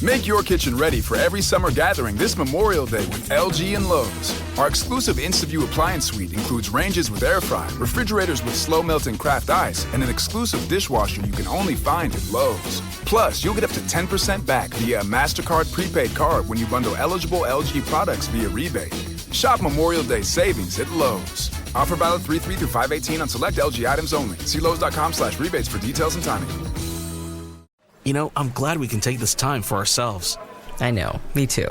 Make your kitchen ready for every summer gathering this Memorial Day with LG and Lowe's. Our exclusive InstaView appliance suite includes ranges with air fry, refrigerators with slow melting craft ice, and an exclusive dishwasher you can only find at Lowe's. Plus, you'll get up to 10% back via a MasterCard prepaid card when you bundle eligible LG products via rebate. Shop Memorial Day savings at Lowe's. Offer valid 3/3 through 5/18 on select LG items only. See Lowe's.com/rebates for details and timing. You know, I'm glad we can take this time for ourselves. I know, me too.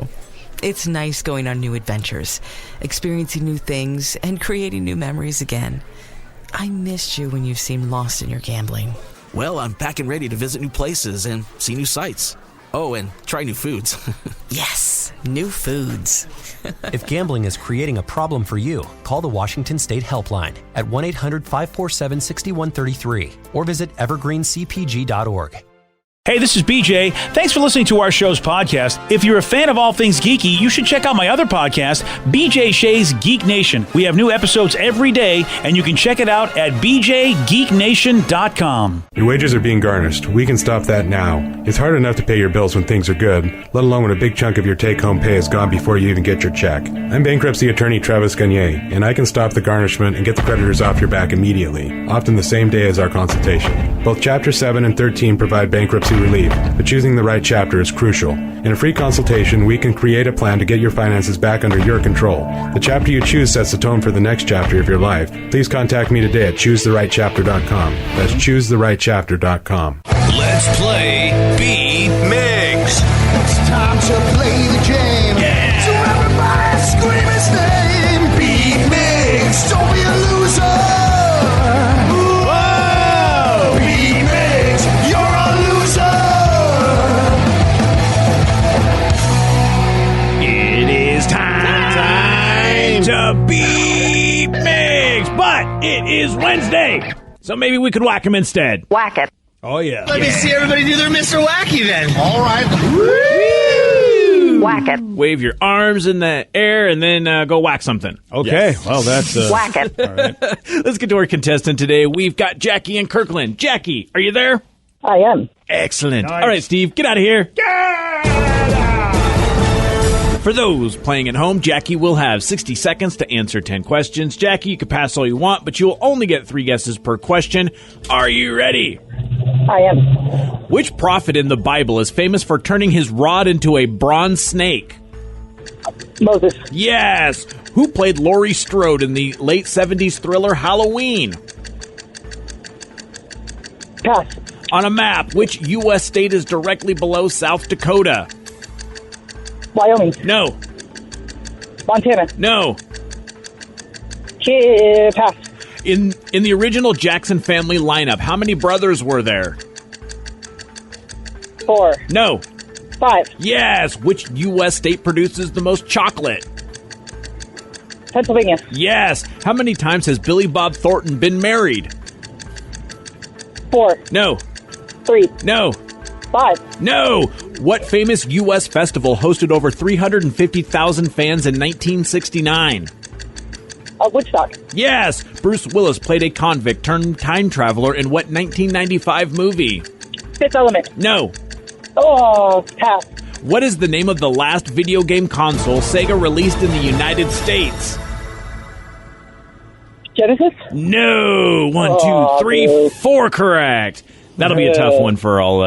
It's nice going on new adventures, experiencing new things, and creating new memories again. I missed you when you seemed lost in your gambling. Well, I'm back and ready to visit new places and see new sights. Oh, and try new foods. Yes, new foods. If gambling is creating a problem for you, call the Washington State Helpline at 1-800-547-6133 or visit evergreencpg.org. Hey, this is BJ. Thanks for listening to our show's podcast. If you're a fan of all things geeky, you should check out my other podcast, BJ Shea's Geek Nation. We have new episodes every day, and you can check it out at bjgeeknation.com. Your wages are being garnished. We can stop that now. It's hard enough to pay your bills when things are good, let alone when a big chunk of your take-home pay is gone before you even get your check. I'm bankruptcy attorney Travis Gagne, and I can stop the garnishment and get the creditors off your back immediately, often the same day as our consultation. Both Chapter 7 and 13 provide bankruptcy relief, but choosing the right chapter is crucial. In a free consultation, we can create a plan to get your finances back under your control. The chapter you choose sets the tone for the next chapter of your life. Please contact me today at ChooseTheRightChapter.com. That's ChooseTheRightChapter.com. Let's play Beat Migs. It's time to play the game. Yeah! So everybody scream his name. Beat Migs. Don't be a loser. To Beat Migs, but it is Wednesday, so maybe we could whack him instead. Whack it. Oh, yeah. Let me see everybody do their Mr. Wacky then. All right. Woo! Whack it. Wave your arms in the air and then go whack something. Okay, yes. Well, that's... Whack it. All right. Let's get to our contestant today. We've got Jackie in Kirkland. Jackie, are you there? I am. Excellent. Nice. All right, Steve, get out of here. For those playing at home, Jackie will have 60 seconds to answer 10 questions. Jackie, you can pass all you want, but you'll only get 3 guesses per question. Are you ready? I am. Which prophet in the Bible is famous for turning his rod into a bronze snake? Moses. Yes. Who played Laurie Strode in the late 70s thriller Halloween? Pass. On a map, which U.S. state is directly below South Dakota? Wyoming. No. Montana. No. Pass. In the original Jackson family lineup, how many brothers were there? 4. No. 5. Yes. Which U.S. state produces the most chocolate? Pennsylvania. Yes. How many times has Billy Bob Thornton been married? 4. No. 3. No. 5. No. What famous U.S. festival hosted over 350,000 fans in 1969? Woodstock. Yes. Bruce Willis played a convict turned time traveler in what 1995 movie? Fifth Element. No. Oh, pass. What is the name of the last video game console Sega released in the United States? Genesis? No. 1, 2, 3, 4 correct. That'll be a tough one for all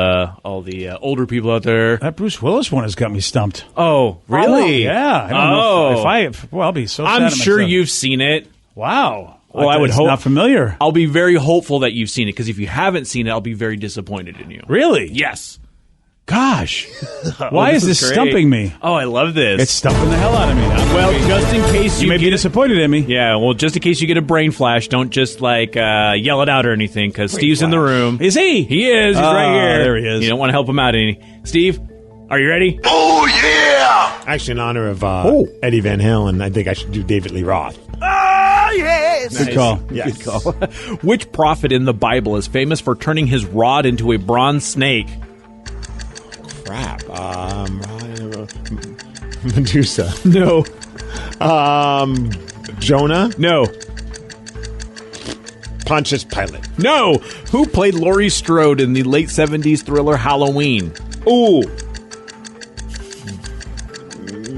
the older people out there. That Bruce Willis one has got me stumped. Oh, really? Yeah. I don't know if I'll be so sad I'm at sure myself. you've seen it. Wow. Well, I would hope. Not familiar. I'll be very hopeful that you've seen it, because if you haven't seen it, I'll be very disappointed in you. Really? Yes. Gosh. Why is this great. stumping me? Oh, I love this. It's stumping the hell out of me. Well, just in case you may be disappointed in me. Yeah, well, just in case you get a brain flash, don't just yell it out or anything, because Steve's in the room. Is he? He is. He's right here. There he is. You don't want to help him out any. Steve, are you ready? Oh, yeah! Actually, in honor of Eddie Van Halen, I think I should do David Lee Roth. Oh, yes! Good call. Yes. Good call. Which prophet in the Bible is famous for turning his rod into a bronze snake? Crap. Medusa. No. Jonah. No. Pontius Pilate. No. Who played Laurie Strode in the late 70s thriller Halloween? Ooh.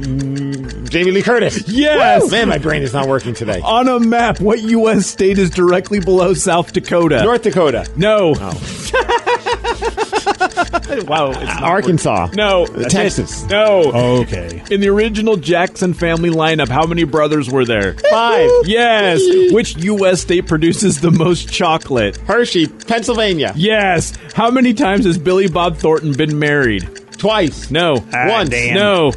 Jamie Lee Curtis. Yes. Woo! Man, my brain is not working today. On a map, what U.S. state is directly below South Dakota? North Dakota. No. Wow. Arkansas. No. Texas. No. Okay. In the original Jackson family lineup, how many brothers were there? 5. Yes. Which U.S. state produces the most chocolate? Hershey, Pennsylvania. Yes. How many times has Billy Bob Thornton been married? Twice. No. Once. damn. No.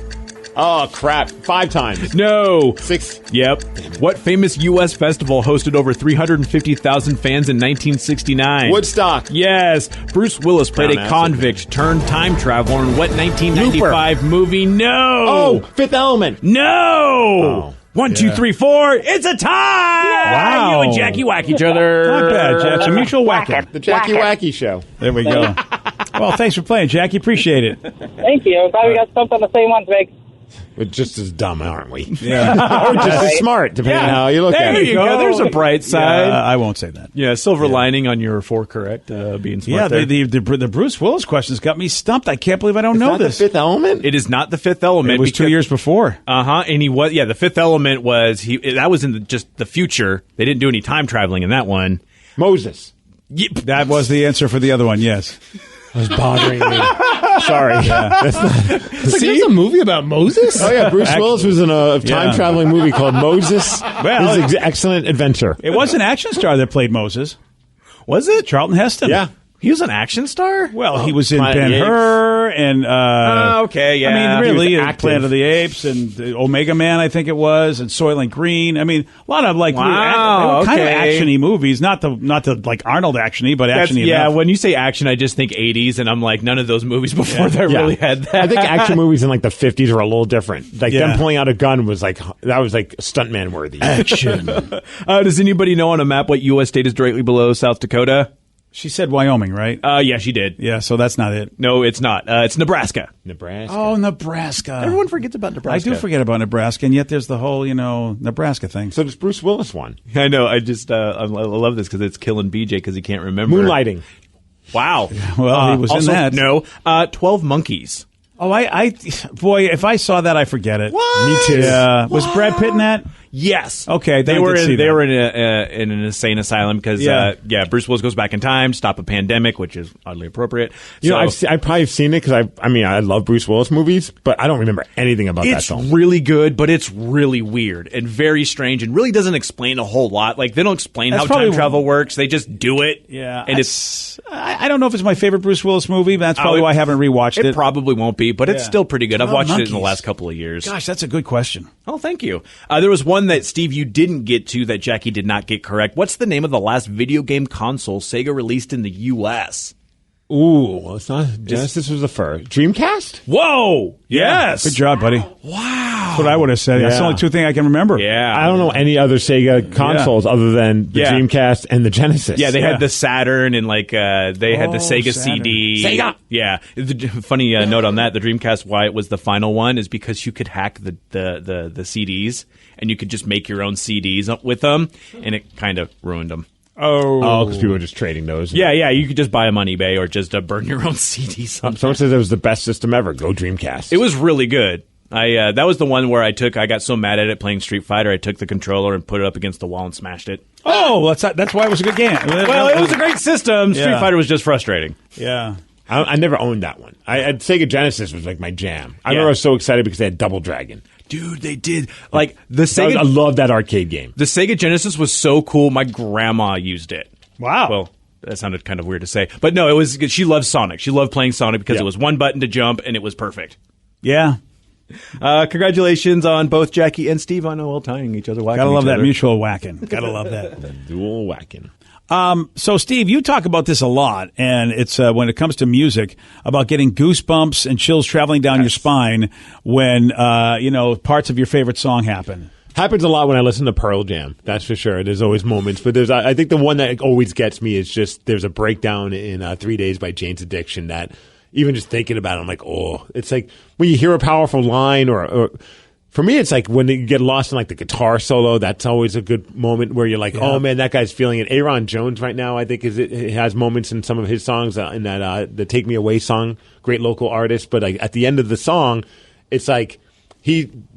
Oh, crap. 5 times. No. 6. Yep. What famous U.S. festival hosted over 350,000 fans in 1969? Woodstock. Yes. Bruce Willis played Brown a acid. convict turned time traveler in what 1995 movie? No. Oh, Fifth Element. No. Oh. 1, 2, 3, 4. It's a tie. Wow. You and Jackie whack each other. Not bad, Jack. It's a mutual whacking. The Jackie Wacky Show. There we go. Well, thanks for playing, Jackie. Appreciate it. Thank you. I'm glad we got stumped on the same ones, Meg. We're just as dumb, aren't we? Yeah. Or just as smart, depending on how you look at There it. you go. There's a bright side. I won't say that. Yeah, silver lining on your 4 correct, being smart. Yeah, there. the Bruce Willis questions got me stumped. I can't believe I don't know Not this. the Fifth Element? It is not the Fifth Element. It was 2 years before. And he was. Yeah, the Fifth Element was that was in just the future. They didn't do any time traveling in that one. Moses. That was the answer for the other one. Yes. That was bothering me. Sorry. Yeah. There's a movie about Moses. Oh, yeah. Bruce Willis was in a time-traveling movie called Moses. Well, His excellent adventure. It was an action star that played Moses. Was it Charlton Heston? Yeah. He was an action star. Well, he was in Planet of the Ben-Hur and Okay, yeah. I mean, He really, was and active. Planet of the Apes and Omega Man, I think it was, and Soylent Green. I mean, a lot of like Wow, they were kind of okay. actiony movies, not the like Arnold actiony, but actiony. Yeah, enough. when you say action, I just think 80s, and I'm like, none of those movies before that Yeah. really had that. I think action movies in like the 50s are a little different. Like Yeah. them pulling out a gun was like stuntman worthy. action. Does anybody know on a map what U.S. state is directly below South Dakota? She said Wyoming, right? Yeah, she did. Yeah, so that's not it. No, it's not. It's Nebraska. Nebraska. Oh, Nebraska. Everyone forgets about Nebraska. I do forget about Nebraska, and yet there's the whole, Nebraska thing. So does Bruce Willis one? I know. I just I love this because it's killing BJ because he can't remember. Moonlighting. Wow. Well, he was also, in that. No. 12 Monkeys. Oh, boy, if I saw that, I forget it. What? Me too. Yeah. Was Brad Pitt in that? Yes. Okay, then they I were did see in, they that. were in an insane asylum because Bruce Willis goes back in time, stop a pandemic, which is oddly appropriate. You know, I've probably seen it because I love Bruce Willis movies, but I don't remember anything about that it's film. really good, but it's really weird and very strange, and really doesn't explain a whole lot. Like they don't explain That's how probably time travel works; they just do it. Yeah, and it's I don't know if it's my favorite Bruce Willis movie, but that's probably why I haven't rewatched it. It probably won't be, but it's Yeah. still pretty good. I've 12 watched it in the Monkeys. last couple of years. Gosh, that's a good question. Oh, thank you. There was one that, Steve, you didn't get to that Jackie did not get correct. What's the name of the last video game console Sega released in the U.S.? Ooh, well, it's not Genesis was the first. Dreamcast? Whoa! Yes! Good job, buddy. Wow! That's what I would have said. That's the Yeah. only two things I can remember. Yeah. I don't know any other Sega consoles other than the Yeah. Dreamcast and the Genesis. Yeah, they Yeah. had the Saturn and they had the Sega Saturn. CD. Sega! Yeah. The funny note on that, the Dreamcast, why it was the final one is because you could hack the CDs and you could just make your own CDs with them, and it kind of ruined them. Oh, because people were just trading those. Yeah, you could just buy them on eBay or just burn your own CDs. Someone says it was the best system ever. Go Dreamcast. It was really good. That was the one where I got so mad at it playing Street Fighter, I took the controller and put it up against the wall and smashed it. Oh, that's why it was a good game. Well, it was a great system. Street Yeah. Fighter was just frustrating. Yeah. I never owned that one. Sega Genesis was like my jam. I Yeah. remember I was so excited because they had Double Dragon. Dude, they did. Like, the Sega... I love that arcade game. The Sega Genesis was so cool, my grandma used it. Wow. Well, that sounded kind of weird to say. But no, it was. She loved Sonic. She loved playing Sonic because Yeah. it was one button to jump, and it was perfect. Yeah. Congratulations on both Jackie and Steve on tying each other. Gotta love that mutual whacking. Gotta love that. The dual whacking. So, Steve, you talk about this a lot, and it's when it comes to music about getting goosebumps and chills traveling down your spine when parts of your favorite song happen. Happens a lot when I listen to Pearl Jam. That's for sure. There's always moments, but I think the one that always gets me is just there's a breakdown in 3 Days by Jane's Addiction that even just thinking about it, I'm like, oh, it's like when you hear a powerful line or for me, it's like when you get lost in like the guitar solo. That's always a good moment where you're like, oh man, that guy's feeling it. Aaron Jones right now, I think it has moments in some of his songs in that the Take Me Away song, great local artist. But like at the end of the song, it's like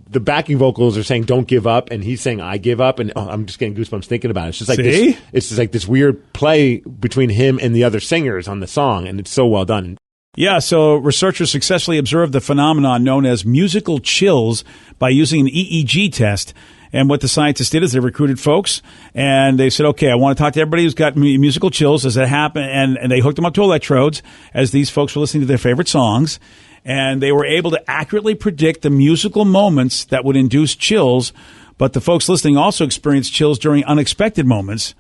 the backing vocals are saying "Don't give up," and he's saying "I give up," and I'm just getting goosebumps thinking about it. It's just like See? it's just like this weird play between him and the other singers on the song, and it's so well done. Yeah, so researchers successfully observed the phenomenon known as musical chills by using an EEG test. And what the scientists did is they recruited folks, and they said, okay, I want to talk to everybody who's got musical chills. Does that happen? And they hooked them up to electrodes as these folks were listening to their favorite songs. And they were able to accurately predict the musical moments that would induce chills. But the folks listening also experienced chills during unexpected moments.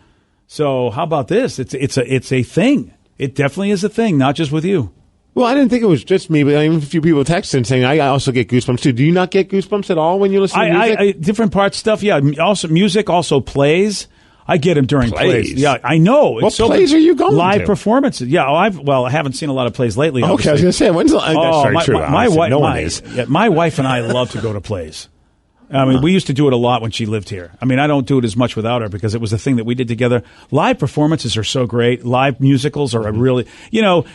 So how about this? It's a thing. It definitely is a thing, not just with you. Well, I didn't think it was just me, but a few people texted saying I also get goosebumps too. Do you not get goosebumps at all when you listen to music? Different parts stuff, yeah. Also, music, also plays. I get them during plays. Yeah, I know. What plays are you going live to? performances. Yeah, I haven't seen a lot of plays lately. Okay, obviously. I was going to say, when's the that's very true. My wife and I love to go to plays. I mean, we used to do it a lot when she lived here. I mean, I don't do it as much without her because it was a thing that we did together. Live performances are so great. Live musicals are really,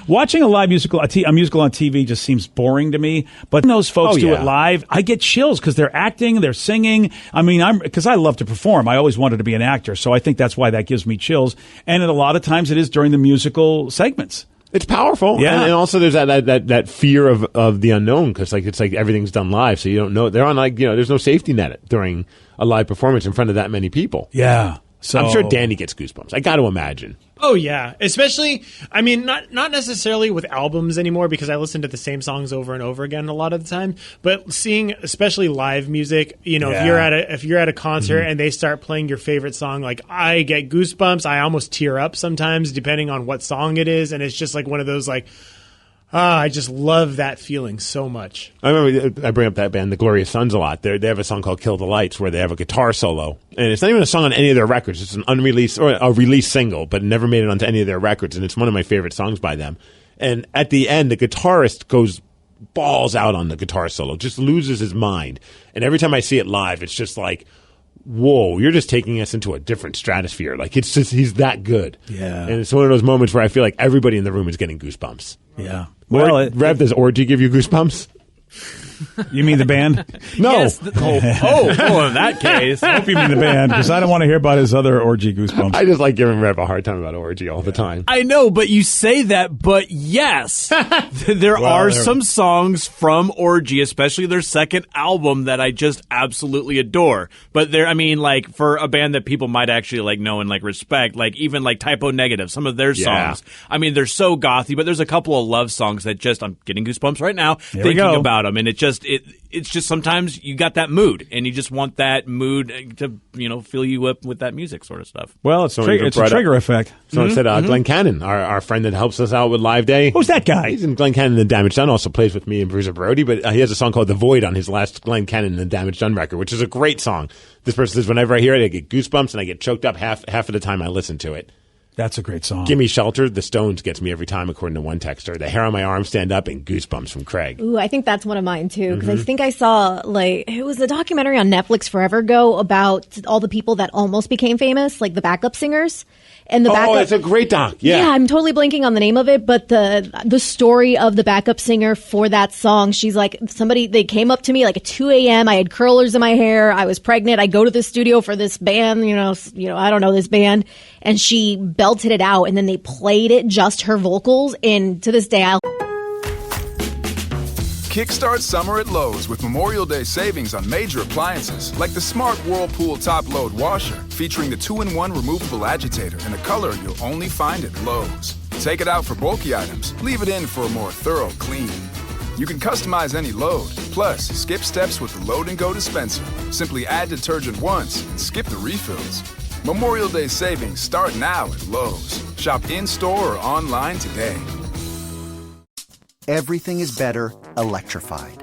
watching a live musical, a musical on TV just seems boring to me. But when those folks do it live, I get chills because they're acting, they're singing. I mean, because I love to perform. I always wanted to be an actor. So I think that's why that gives me chills. And a lot of times it is during the musical segments. It's powerful, yeah. And also there's that fear of the unknown because it's like everything's done live, so you don't know. They're on there's no safety net during a live performance in front of that many people. Yeah, so I'm sure Danny gets goosebumps. I got to imagine. Oh yeah, especially not necessarily with albums anymore because I listen to the same songs over and over again a lot of the time. But seeing especially live music, if you're at a concert and they start playing your favorite song, like I get goosebumps. I almost tear up sometimes depending on what song it is, and it's just like one of those like. I just love that feeling so much. I remember I bring up that band, the Glorious Sons, a lot. They have a song called "Kill the Lights" where they have a guitar solo, and it's not even a song on any of their records. It's an unreleased or a released single, but it never made it onto any of their records, and it's one of my favorite songs by them. And at the end, the guitarist goes balls out on the guitar solo, just loses his mind. And every time I see it live, it's just like, whoa, you're just taking us into a different stratosphere. Like it's just he's that good. Yeah, and it's one of those moments where I feel like everybody in the room is getting goosebumps. Yeah. Well, Rev, does Orgy give you goosebumps? You mean the band? No. Yes, in that case. I hope you mean the band because I don't want to hear about his other orgy goosebumps. I just like giving Rev a hard time about Orgy all the time. I know, but you say that, but yes, there are some songs from Orgy, especially their second album, that I just absolutely adore. But for a band that people might actually know and respect, even Typo Negative, some of their songs. I mean, they're so gothy, but there's a couple of love songs that I'm getting goosebumps right now thinking about them, and it's just sometimes you got that mood, and you just want that mood to fill you up with that music sort of stuff. Well, it's a trigger effect. Someone said Glenn Cannon, our friend that helps us out with Live Day. Who's that guy? He's in Glenn Cannon and Damage Done. Also plays with me and Bruiser Brody, but he has a song called "The Void" on his last Glenn Cannon and Damage Done record, which is a great song. This person says, whenever I hear it, I get goosebumps and I get choked up half of the time I listen to it. That's a great song. "Gimme Shelter," the Stones, gets me every time, according to one texter. "The Hair on My Arm Stand Up," and "Goosebumps" from Craig. Ooh, I think that's one of mine too, because I think I saw it was a documentary on Netflix forever ago about all the people that almost became famous, like the backup singers. And the backup, it's a great doc. Yeah, I'm totally blanking on the name of it, but the story of the backup singer for that song, she's like, they came up to me like at 2 a.m. I had curlers in my hair. I was pregnant. I go to the studio for this band, I don't know this band. And she belted it out, and then they played it, just her vocals. And to this day, Kickstart summer at Lowe's with Memorial Day savings on major appliances like the smart Whirlpool top load washer featuring the 2-in-1 removable agitator in a color you'll only find at Lowe's. Take it out for bulky items, leave it in for a more thorough clean. You can customize any load, plus skip steps with the Load and Go dispenser. Simply add detergent once and skip the refills. Memorial Day savings start now at Lowe's. Shop in-store or online today. Everything is better electrified.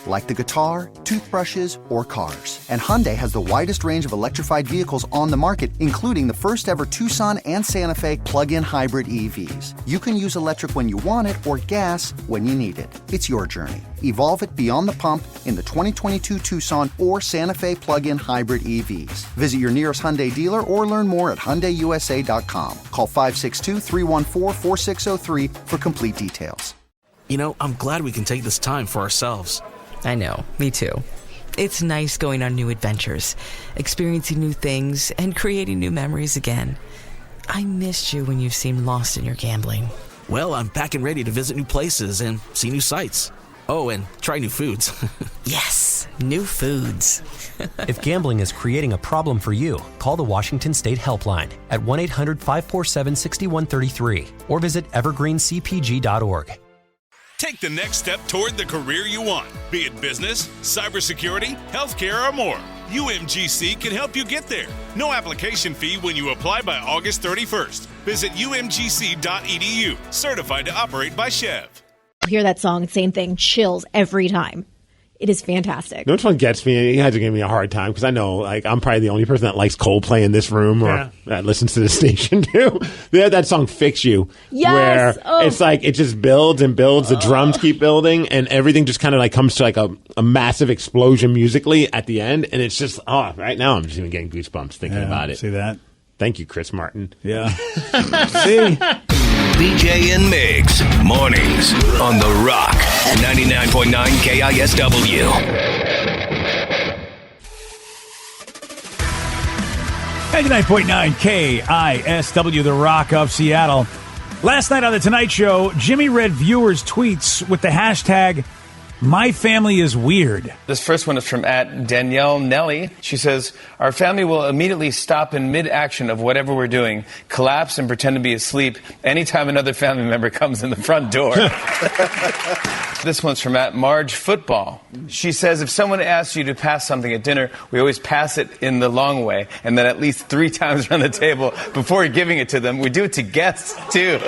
Like the guitar, toothbrushes, or cars. And Hyundai has the widest range of electrified vehicles on the market, including the first ever Tucson and Santa Fe plug-in hybrid EVs. You can use electric when you want it or gas when you need it. It's your journey. Evolve it beyond the pump in the 2022 Tucson or Santa Fe plug-in hybrid EVs. Visit your nearest Hyundai dealer or learn more at HyundaiUSA.com. Call 562-314-4603 for complete details. I'm glad we can take this time for ourselves. I know, me too. It's nice going on new adventures, experiencing new things, and creating new memories again. I missed you when you seemed lost in your gambling. Well, I'm back and ready to visit new places and see new sights. Oh, and try new foods. Yes, new foods. If gambling is creating a problem for you, call the Washington State Helpline at 1-800-547-6133 or visit evergreencpg.org. Take the next step toward the career you want, be it business, cybersecurity, healthcare, or more. UMGC can help you get there. No application fee when you apply by August 31st. Visit umgc.edu, certified to operate by Chev. Hear that song, same thing, chills every time. It is fantastic. You know which one gets me? He had to give me a hard time because I know, like, I'm probably the only person that likes Coldplay in this room or that listens to the station too. They had that song "Fix You," where it's like it just builds and builds. The drums keep building, and everything just kind of like comes to like a massive explosion musically at the end. And it's just right now I'm just even getting goosebumps thinking about it. See that? Thank you, Chris Martin. Yeah. See. BJ and Migs, mornings on The Rock, 99.9 KISW. 99.9 KISW, The Rock of Seattle. Last night on The Tonight Show, Jimmy read viewers' tweets with the hashtag #MyFamilyIsWeird. This first one is from @Danielle Nelly. She says, "Our family will immediately stop in mid-action of whatever we're doing, collapse and pretend to be asleep anytime another family member comes in the front door." This one's from @Marge Football. She says, "If someone asks you to pass something at dinner, we always pass it in the long way, and then at least 3 times around the table before giving it to them. We do it to guests, too."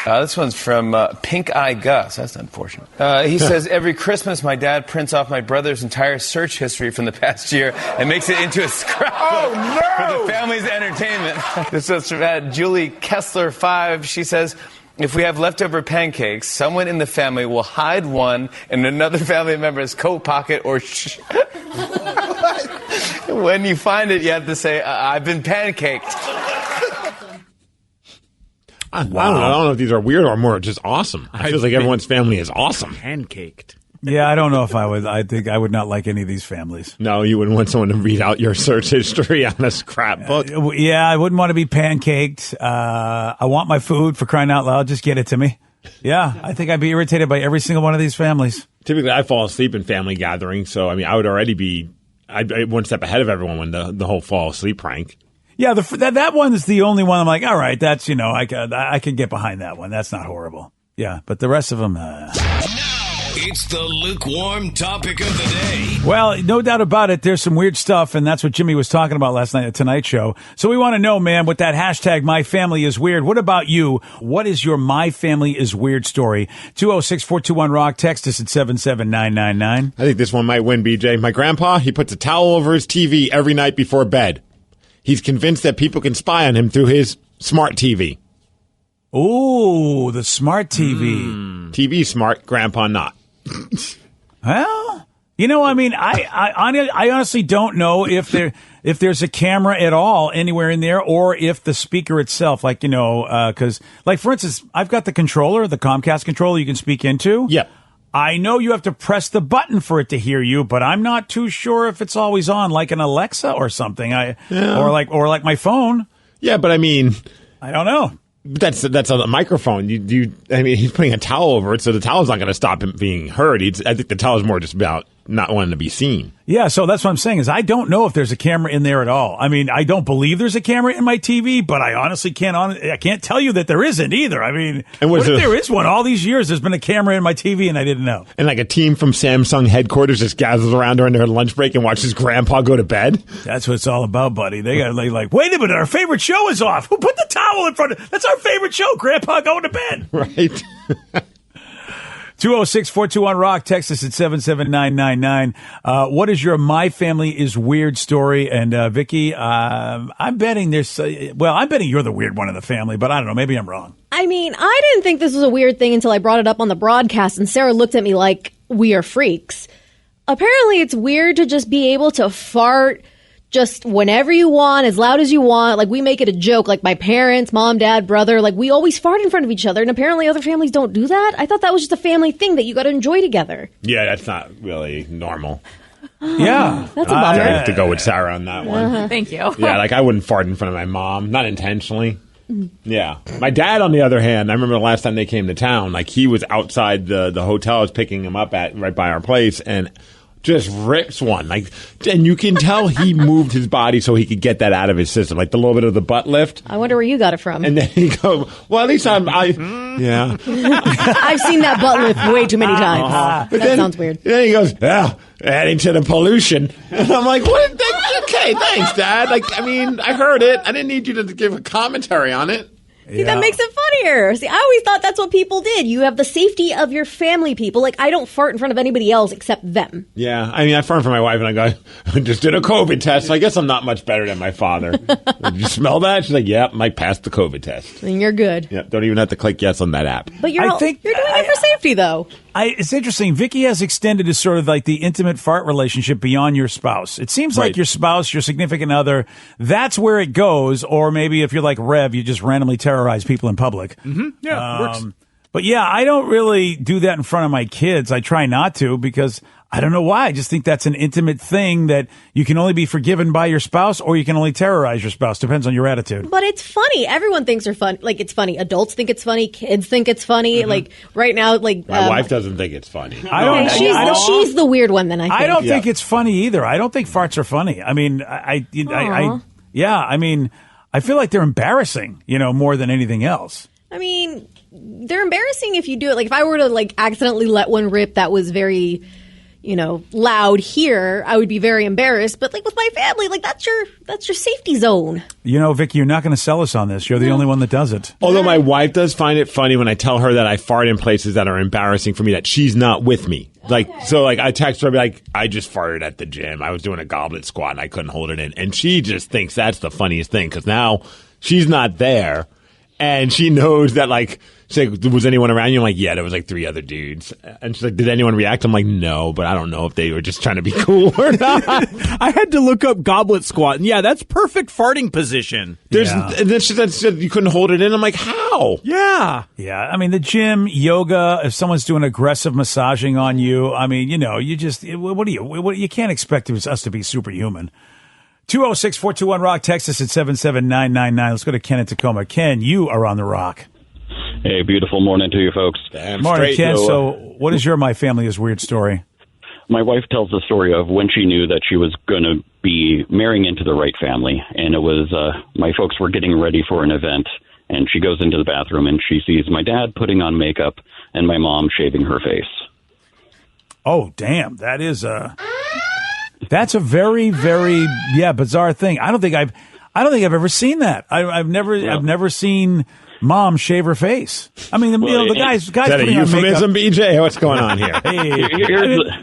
This one's from Pink Eye Gus. That's unfortunate. He says, "Every Christmas, my dad prints off my brother's entire search history from the past year and makes it into a scrapbook for the family's entertainment." This is from Julie Kessler 5. She says, "If we have leftover pancakes, someone in the family will hide one in another family member's coat pocket or when you find it, you have to say, I've been pancaked." I don't know if these are weird or more just awesome. I feel like everyone's family is awesome. Pancaked. Yeah, I don't know if I would. I think I would not like any of these families. No, you wouldn't want someone to read out your search history on a scrapbook. Yeah, I wouldn't want to be pancaked. I want my food, for crying out loud. Just get it to me. Yeah, I think I'd be irritated by every single one of these families. Typically, I fall asleep in family gatherings, so I mean, I would already be one step ahead of everyone when the whole fall asleep prank. Yeah, that one is the only one I'm like, all right, that's, I can get behind that one. That's not horrible. Yeah, but the rest of them... It's the lukewarm topic of the day. Well, no doubt about it, there's some weird stuff, and that's what Jimmy was talking about last night at Tonight Show. So we want to know, man, with that hashtag, #MyFamilyIsWeird, what about you? What is your #MyFamilyIsWeird story? 206-421-ROCK, text us at 77999. I think this one might win, BJ. My grandpa, he puts a towel over his TV every night before bed. He's convinced that people can spy on him through his smart TV. Ooh, the smart TV. TV smart, grandpa not. Well, I mean, I honestly don't know if there's a camera at all anywhere in there, or if the speaker itself, because, for instance, I've got the controller, the Comcast controller you can speak into. Yeah. I know you have to press the button for it to hear you, but I'm not too sure if it's always on, like an Alexa or something. Or like my phone. Yeah, but I mean, I don't know. That's a microphone. He's putting a towel over it, so the towel's not going to stop him being heard. I think the towel's more just about not wanting to be seen. Yeah, so that's what I'm saying is I don't know if there's a camera in there at all. I mean, I don't believe there's a camera in my TV, but I honestly can't tell you that there isn't either. I mean, what if there is one? All these years there's been a camera in my TV and I didn't know. And like a team from Samsung headquarters just gathers around during their lunch break and watches grandpa go to bed. That's what it's all about, buddy. They got like, wait a minute, our favorite show is off. Who put the towel in front of? That's our favorite show, Grandpa going to bed. Right. 206-421-ROCK, text us at 77999. What is your #MyFamilyIsWeird story? And Vicky, I'm betting I'm betting you're the weird one in the family, but I don't know, maybe I'm wrong. I mean, I didn't think this was a weird thing until I brought it up on the broadcast, and Sarah looked at me like we are freaks. Apparently, it's weird to just be able to fart just whenever you want, as loud as you want. Like, we make it a joke. Like, my parents, mom, dad, brother, like, we always fart in front of each other. And apparently other families don't do that. I thought that was just a family thing that you got to enjoy together. Yeah, that's not really normal. Yeah. That's a bummer. I have to go with Sarah on that one. Thank you. Yeah, like I wouldn't fart in front of my mom, not intentionally. Yeah. My dad, on the other hand, I remember the last time they came to town, like he was outside the hotel I was picking him up at right by our place and just rips one. Like, and you can tell he moved his body so he could get that out of his system, like the little bit of the butt lift. I wonder where you got it from. And then he goes, well, at least yeah. I've seen that butt lift way too many times. That sounds weird. Then he goes, yeah, adding to the pollution. And I'm like, what? Okay, thanks, Dad. Like, I mean, I heard it. I didn't need you to give a commentary on it. See, that makes it funnier. See, I always thought that's what people did. You have the safety of your family people. Like, I don't fart in front of anybody else except them. Yeah, I mean, I fart for my wife, and I go, I just did a COVID test. So I guess I'm not much better than my father. Did you smell that? She's like, yeah, I passed the COVID test. And you're good. Yeah, don't even have to click yes on that app. But you're doing it for safety, though. It's interesting. Vicky has extended to sort of like the intimate fart relationship beyond your spouse. It seems like your spouse, your significant other, that's where it goes. Or maybe if you're like Rev, you just randomly terrorize people in public. Mm-hmm. Yeah, it works. But yeah, I don't really do that in front of my kids. I try not to because I don't know why. I just think that's an intimate thing that you can only be forgiven by your spouse or you can only terrorize your spouse. Depends on your attitude. But it's funny. Everyone thinks they're fun. Like, it's funny. Adults think it's funny. Kids think it's funny. Like, right now, like... My wife doesn't think it's funny. She's the weird one, then, I think. I don't think it's funny either. I don't think farts are funny. I mean, I feel like they're embarrassing, more than anything else. I mean, they're embarrassing if you do it. Like, if I were to, like, accidentally let one rip that was very... loud here, I would be very embarrassed. But like with my family, like that's your safety zone. Vicky, you're not going to sell us on this. You're the only one that does it. Although my wife does find it funny when I tell her that I fart in places that are embarrassing for me, that she's not with me. Like, so like I text her, like, I just farted at the gym. I was doing a goblet squat and I couldn't hold it in. And she just thinks that's the funniest thing because now she's not there. And she knows that, like, she's like, was anyone around you? I'm like, yeah, there was like 3 other dudes. And she's like, did anyone react? I'm like, no, but I don't know if they were just trying to be cool or not. I had to look up goblet squat. And yeah, that's perfect farting position. And then she said you couldn't hold it in. I'm like, how? Yeah. Yeah. I mean, the gym, yoga, if someone's doing aggressive massaging on you, I mean, you just, you can't expect us to be superhuman. 206-421-ROCK, text us at 77999. Let's go to Ken in Tacoma. Ken, you are on the Rock. Hey, beautiful morning to you folks. Morning, Ken. So what is your My Family is Weird story? My wife tells the story of when she knew that she was going to be marrying into the right family. And it was, my folks were getting ready for an event. And she goes into the bathroom and she sees my dad putting on makeup and my mom shaving her face. Oh, damn. That's a very, very bizarre thing. I don't think I've ever seen that. I've never seen mom shave her face. I mean, the guys. Is that a euphemism, BJ? What's going on here?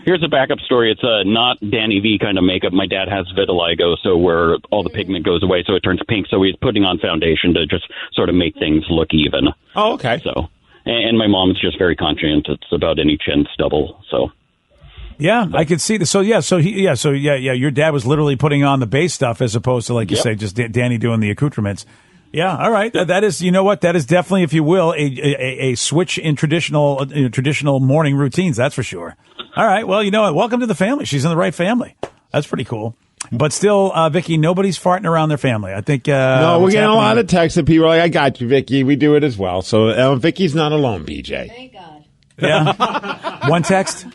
Here's a backup story. It's not Danny V kind of makeup. My dad has vitiligo, so where all the pigment goes away, so it turns pink. So he's putting on foundation to just sort of make things look even. Oh, okay. So, and my mom's just very conscientious about any chin stubble. So. Yeah, I could see this. So your dad was literally putting on the base stuff as opposed to, like you say, just Danny doing the accoutrements. Yeah, all right. That is, that is definitely, if you will, a switch in traditional morning routines. That's for sure. All right. Well, you know what? Welcome to the family. She's in the right family. That's pretty cool. But still, Vicky, nobody's farting around their family. I think. No, we're getting a lot of texts of people like, I got you, Vicky. We do it as well. So Vicky's not alone, BJ. Thank God. Yeah. One text?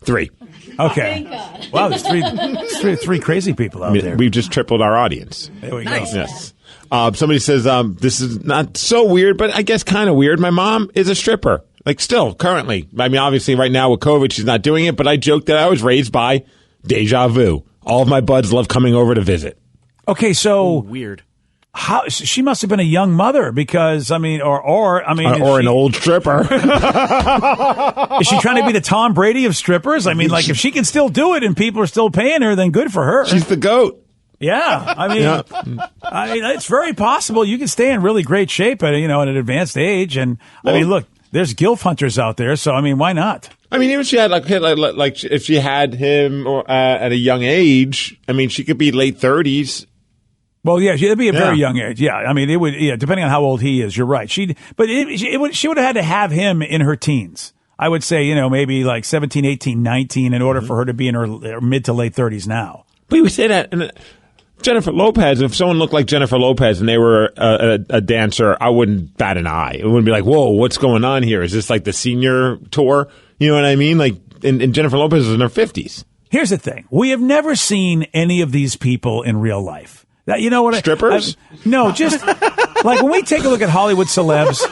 3. Okay. Thank God. Wow, there's three crazy people out there. We've just tripled our audience. There we go. Yes. Somebody says, this is not so weird, but I guess kind of weird. My mom is a stripper. Like, still, currently. I mean, obviously, right now with COVID, she's not doing it, but I joked that I was raised by deja vu. All of my buds love coming over to visit. Okay, so... weird. How she must have been a young mother because or an old stripper. Is she trying to be the Tom Brady of strippers? I mean, like if she can still do it and people are still paying her, then good for her. She's the GOAT. Yeah, I mean, it's very possible you can stay in really great shape at at an advanced age. And I mean, look, there's gilf hunters out there, so I mean, why not? I mean, even if she had like if she had him at a young age, I mean, she could be late 30s. Well, yeah, it'd be a very young age. Yeah, I mean, it would. Yeah, depending on how old he is, you're right. She would have had to have him in her teens. I would say, maybe like 17, 18, 19 in order for her to be in her mid to late 30s now. But we say that, and Jennifer Lopez, if someone looked like Jennifer Lopez and they were a dancer, I wouldn't bat an eye. It wouldn't be like, whoa, what's going on here? Is this like the senior tour? You know what I mean? Like, and Jennifer Lopez is in her 50s. Here's the thing. We have never seen any of these people in real life. You know what? Strippers? No, just like when we take a look at Hollywood celebs,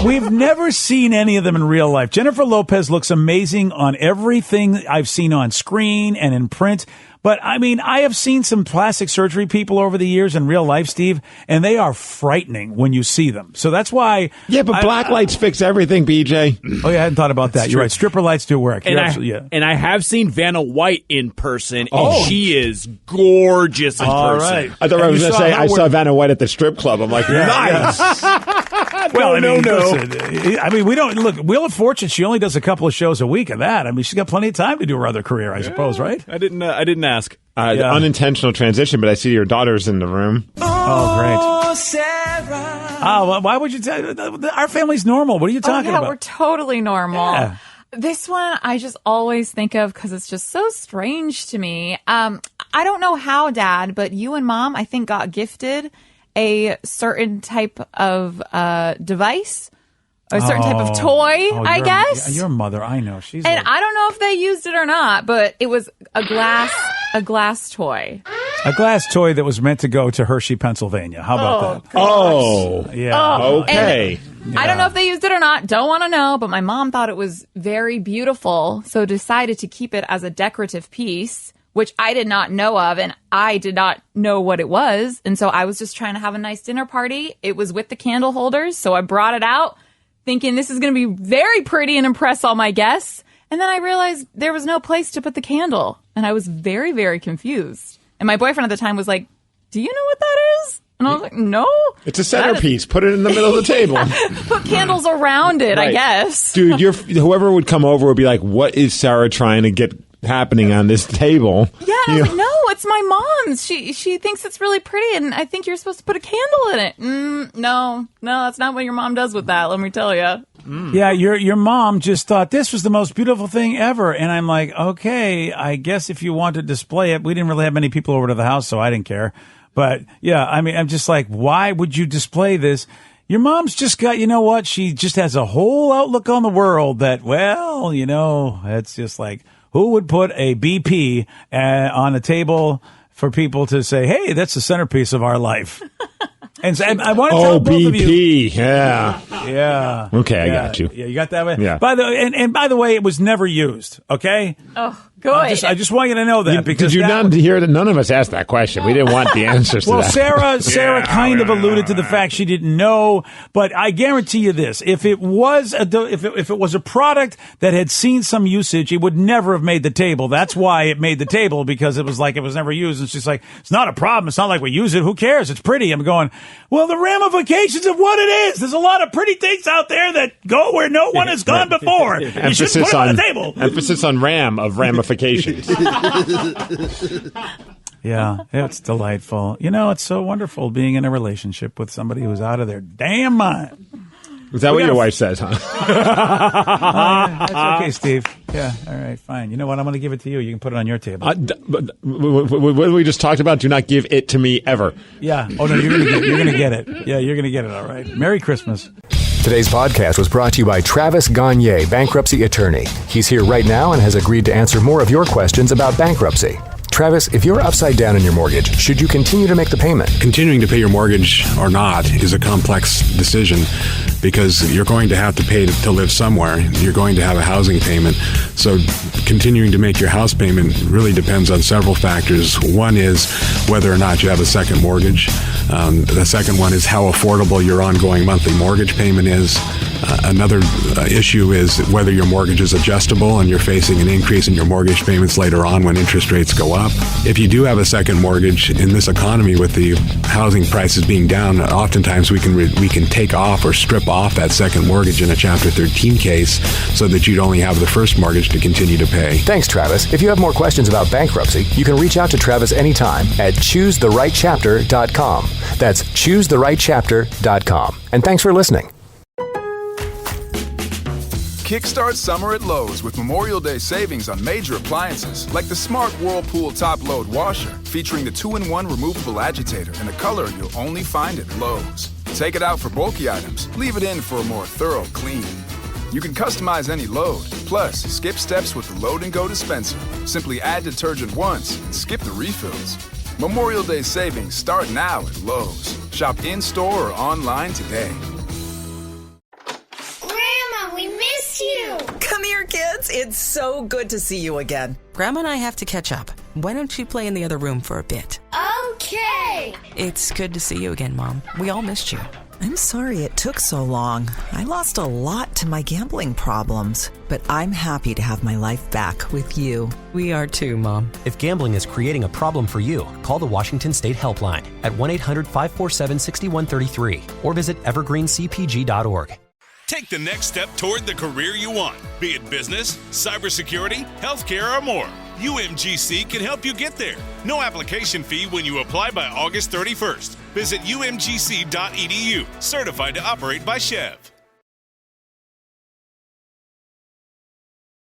we've never seen any of them in real life. Jennifer Lopez looks amazing on everything I've seen on screen and in print. But, I mean, I have seen some plastic surgery people over the years in real life, Steve, and they are frightening when you see them. So that's why... Yeah, but black lights fix everything, BJ. Oh, yeah, I hadn't thought about that. You're right. Stripper lights do work. And I have seen Vanna White in person, and she is gorgeous in person. Right. I thought I was going to say I saw Vanna White at the strip club. I'm like, nice. Well, no. Listen, I mean, we don't look. Wheel of Fortune. She only does a couple of shows a week of that. I mean, she's got plenty of time to do her other career, I suppose, right? I didn't ask. Unintentional transition, but I see your daughter's in the room. Oh, great. Sarah. Oh, well, why would you tell? Our family's normal. What are you talking about? We're totally normal. Yeah. This one I just always think of because it's just so strange to me. I don't know how, Dad, but you and Mom, I think, got gifted a certain type of device, a certain type of toy, I guess. Your mother, I know. I don't know if they used it or not, but it was a glass toy. A glass toy that was meant to go to Hershey, Pennsylvania. How about that? Oh, yeah. Okay. I don't know if they used it or not. Don't want to know, but my mom thought it was very beautiful, so decided to keep it as a decorative piece, which I did not know of, and I did not know what it was. And so I was just trying to have a nice dinner party. It was with the candle holders, so I brought it out thinking this is going to be very pretty and impress all my guests. And then I realized there was no place to put the candle, and I was very, very confused. And my boyfriend at the time was like, "Do you know what that is?" And I was like, "No." It's a centerpiece. Put it in the middle of the table. Put candles around it, Right. I guess. Dude, whoever would come over would be like, what is Sarah trying to get happening on this table? Yeah, I was like, no, it's my mom's. She thinks it's really pretty, and I think you're supposed to put a candle in it. No, that's not what your mom does with that, let me tell you. Yeah, your mom just thought this was the most beautiful thing ever. And I'm like, okay, I guess if you want to display it, we didn't really have many people over to the house, so I didn't care. But yeah, I mean, I'm just like, why would you display this? Your mom's just got, you know what? She just has a whole outlook on the world that, well, it's just like, who would put a BP on a table for people to say, hey, that's the centerpiece of our life? And so I want to tell both of you. BP, yeah. Yeah. Okay, I got you. Yeah, you got that one? Yeah. By the way, it was never used, okay? Oh, good. I just want you to know that. Did you not hear that? None of us asked that question. We didn't want the answers to well, that. Sarah kind of alluded to the fact she didn't know, but I guarantee you this: if it was a product that had seen some usage, it would never have made the table. That's why it made the table, because it was like it was never used. And she's like, it's not a problem. It's not like we use it. Who cares? It's pretty. I'm going, well, the ramifications of what it is. There's a lot of pretty things out there that go where no one has gone before. You should put it on the table. Emphasis on of ramifications. Yeah, it's delightful. It's so wonderful being in a relationship with somebody who's out of their damn mind. Is that what your wife says, huh? That's okay, Steve. Yeah, all right, fine. You know what? I'm going to give it to you. You can put it on your table. What we just talked about, do not give it to me ever. Yeah. Oh, no, you're going to get it. Yeah, you're going to get it, all right. Merry Christmas. Today's podcast was brought to you by Travis Gagne, bankruptcy attorney. He's here right now and has agreed to answer more of your questions about bankruptcy. Travis, if you're upside down in your mortgage, should you continue to make the payment? Continuing to pay your mortgage or not is a complex decision because you're going to have to pay to live somewhere. You're going to have a housing payment. So continuing to make your house payment really depends on several factors. One is whether or not you have a second mortgage. The second one is how affordable your ongoing monthly mortgage payment is. Another issue is whether your mortgage is adjustable and you're facing an increase in your mortgage payments later on when interest rates go up. If you do have a second mortgage in this economy with the housing prices being down, oftentimes we can take off or strip off that second mortgage in a Chapter 13 case so that you'd only have the first mortgage to continue to pay. Thanks, Travis. If you have more questions about bankruptcy, you can reach out to Travis anytime at choosetherightchapter.com. That's choosetherightchapter.com. And thanks for listening. Kickstart summer at Lowe's with Memorial Day savings on major appliances like the Smart Whirlpool Top Load Washer, featuring the 2-in-1 removable agitator in a color you'll only find at Lowe's. Take it out for bulky items, leave it in for a more thorough clean. You can customize any load, plus skip steps with the Load and Go dispenser. Simply add detergent once and skip the refills. Memorial Day savings start now at Lowe's. Shop in-store or online today. Grandma, we missed you! Come here, kids. It's so good to see you again. Grandma and I have to catch up. Why don't you play in the other room for a bit? Okay! It's good to see you again, Mom. We all missed you. I'm sorry it took so long. I lost a lot to my gambling problems, but I'm happy to have my life back with you. We are too, Mom. If gambling is creating a problem for you, call the Washington State Helpline at 1-800-547-6133 or visit evergreencpg.org. Take the next step toward the career you want, be it business, cybersecurity, healthcare, or more. UMGC can help you get there. No application fee when you apply by August 31st. Visit umgc.edu, certified to operate by Chev.